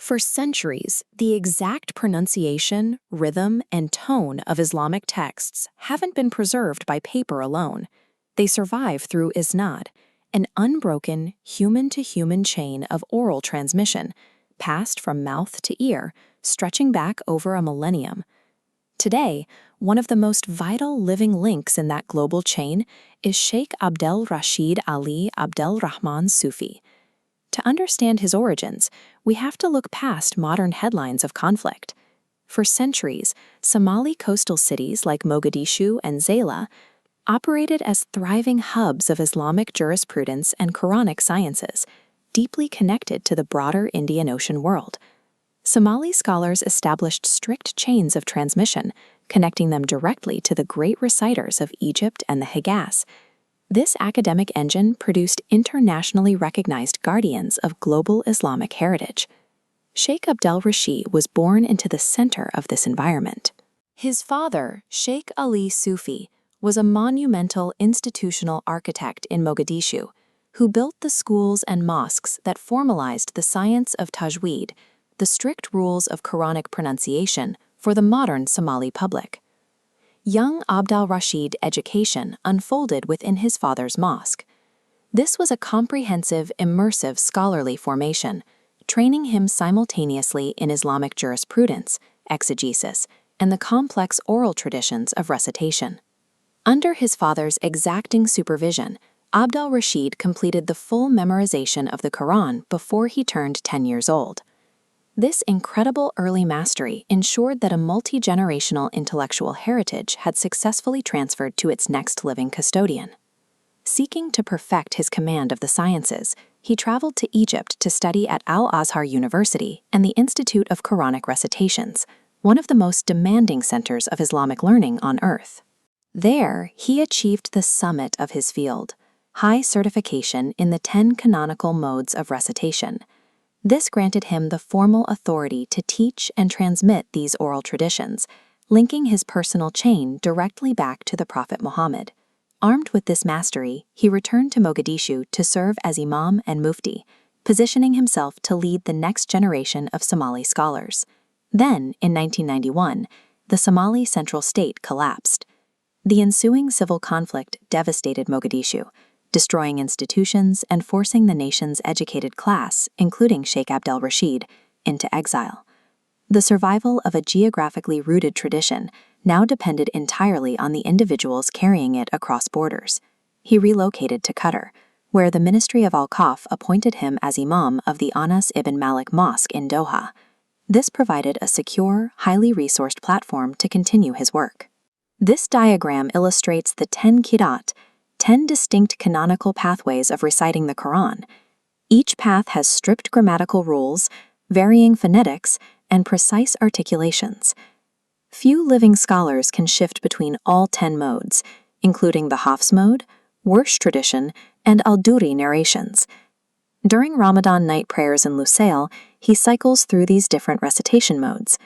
For centuries, the exact pronunciation, rhythm, and tone of Islamic texts haven't been preserved by paper alone. They survive through isnad, an unbroken human-to-human chain of oral transmission, passed from mouth to ear, stretching back over a millennium. Today, one of the most vital living links in that global chain is Sheikh Abdul Rashid Ali Abdulrahman Sufi. To understand his origins, we have to look past modern headlines of conflict. For centuries, Somali coastal cities like Mogadishu and Zayla operated as thriving hubs of Islamic jurisprudence and Quranic sciences, deeply connected to the broader Indian Ocean world. Somali scholars established strict chains of transmission, connecting them directly to the great reciters of Egypt and the Hejaz. This academic engine produced internationally recognized guardians of global Islamic heritage. Sheikh Abdul Rashid was born into the center of this environment. His father, Sheikh Ali Sufi, was a monumental institutional architect in Mogadishu, who built the schools and mosques that formalized the science of tajweed, the strict rules of Quranic pronunciation for the modern Somali public. Young Abdul Rashid education unfolded within his father's mosque. This was a comprehensive, immersive scholarly formation, training him simultaneously in Islamic jurisprudence, exegesis, and the complex oral traditions of recitation. Under his father's exacting supervision, Abdul Rashid completed the full memorization of the Quran before he turned 10 years old. This incredible early mastery ensured that a multi-generational intellectual heritage had successfully transferred to its next living custodian. Seeking to perfect his command of the sciences, he traveled to Egypt to study at Al-Azhar University and the Institute of Quranic Recitations, one of the most demanding centers of Islamic learning on earth. There, he achieved the summit of his field, high certification in the 10 canonical modes of recitation. This granted him the formal authority to teach and transmit these oral traditions, linking his personal chain directly back to the Prophet Muhammad. Armed with this mastery, he returned to Mogadishu to serve as imam and mufti, positioning himself to lead the next generation of Somali scholars. Then, in 1991, the Somali central state collapsed. The ensuing civil conflict devastated Mogadishu, destroying institutions and forcing the nation's educated class, including Sheikh Abdul Rashid, into exile. The survival of a geographically rooted tradition now depended entirely on the individuals carrying it across borders. He relocated to Qatar, where the Ministry of Al-Qaf appointed him as imam of the Anas ibn Malik Mosque in Doha. This provided a secure, highly resourced platform to continue his work. This diagram illustrates the 10 Qira'at, 10 distinct canonical pathways of reciting the Quran. Each path has strict grammatical rules, varying phonetics, and precise articulations. Few living scholars can shift between all 10 modes, including the Hafs mode, Warsh tradition, and Al-Duri narrations. During Ramadan night prayers in Lusail, he cycles through these different recitation modes.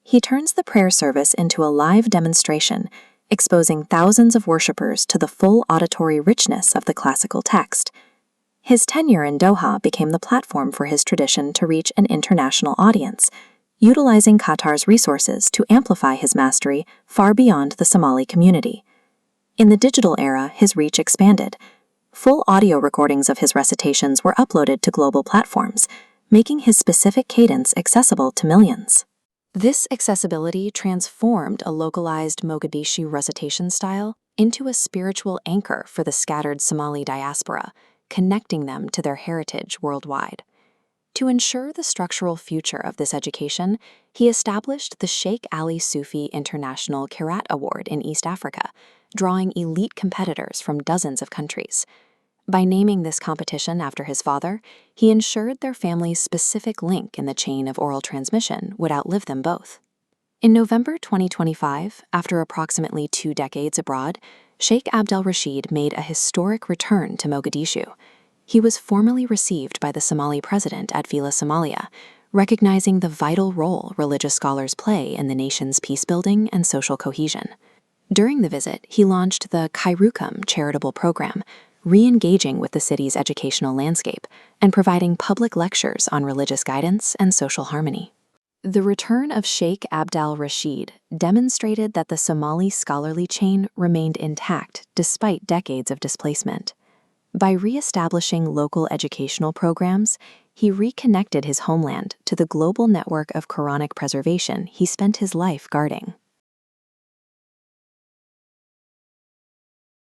He turns the prayer service into a live demonstration, exposing thousands of worshippers to the full auditory richness of the classical text. His tenure in Doha became the platform for his tradition to reach an international audience, utilizing Qatar's resources to amplify his mastery far beyond the Somali community. In the digital era, his reach expanded. Full audio recordings of his recitations were uploaded to global platforms, making his specific cadence accessible to millions. This accessibility transformed a localized Mogadishu recitation style into a spiritual anchor for the scattered Somali diaspora, connecting them to their heritage worldwide. To ensure the structural future of this education, he established the Sheikh Ali Sufi International Qira'at Award in East Africa, drawing elite competitors from dozens of countries. By naming this competition after his father, he ensured their family's specific link in the chain of oral transmission would outlive them both. In November 2025, after approximately 2 decades abroad, Sheikh Abdul Rashid made a historic return to Mogadishu. He was formally received by the Somali president at Villa Somalia, recognizing the vital role religious scholars play in the nation's peacebuilding and social cohesion. During the visit, he launched the Khairukum charitable program, re-engaging with the city's educational landscape and providing public lectures on religious guidance and social harmony. The return of Sheikh Abdul Rashid demonstrated that the Somali scholarly chain remained intact despite decades of displacement. By re-establishing local educational programs, he reconnected his homeland to the global network of Quranic preservation he spent his life guarding.